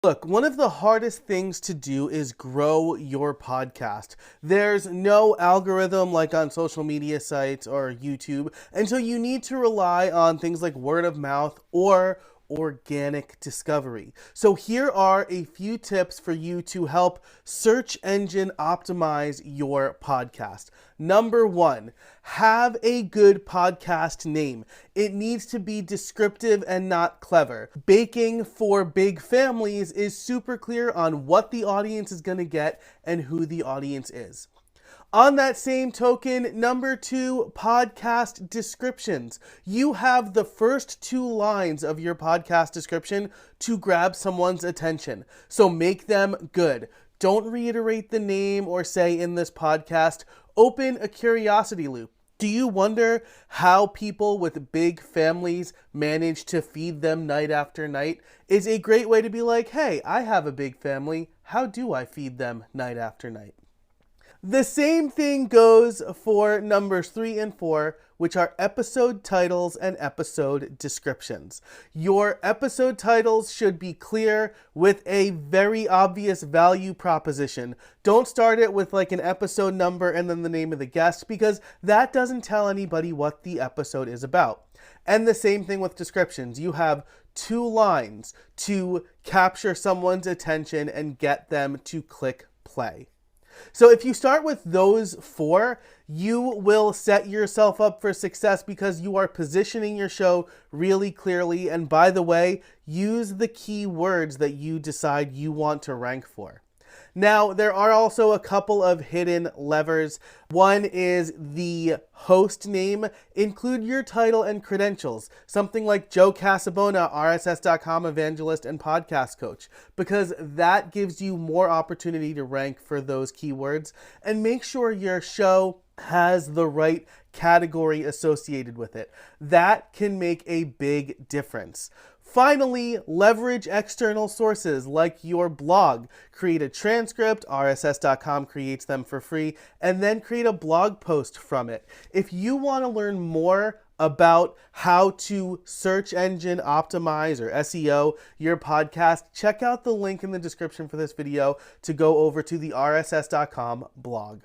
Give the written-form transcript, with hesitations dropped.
Look, one of the hardest things to do is grow your podcast. There's no algorithm like on social media sites or YouTube, and so you need to rely on things like word of mouth or organic discovery. So here are a few tips for you to help search engine optimize your podcast. Number one, have a good podcast name. It needs to be descriptive and not clever. Baking for Big Families is super clear on what the audience is going to get and who the audience is. On that same token, number two, podcast descriptions. You have the first two lines of your podcast description to grab someone's attention. So make them good. Don't reiterate the name or say in this podcast. Open a curiosity loop. Do you wonder how people with big families manage to feed them night after night? Is a great way to be like, hey, I have a big family. How do I feed them night after night? The same thing goes for numbers 3 and 4, which are episode titles and episode descriptions. Your episode titles should be clear with a very obvious value proposition. Don't start it with like an episode number and then the name of the guest, because that doesn't tell anybody what the episode is about. And the same thing with descriptions. You have 2 lines to capture someone's attention and get them to click play. So if you start with those 4, you will set yourself up for success because you are positioning your show really clearly. And by the way, use the keywords that you decide you want to rank for. Now, there are also a couple of hidden levers. One is the host name. Include your title and credentials. Something like Joe Casabona, RSS.com evangelist and podcast coach, because that gives you more opportunity to rank for those keywords. And make sure your show has the right category associated with it. That can make a big difference. Finally, leverage external sources like your blog. Create a transcript, RSS.com creates them for free, and then create a blog post from it. If you want to learn more about how to search engine optimize or SEO your podcast, check out the link in the description for this video to go over to the RSS.com blog.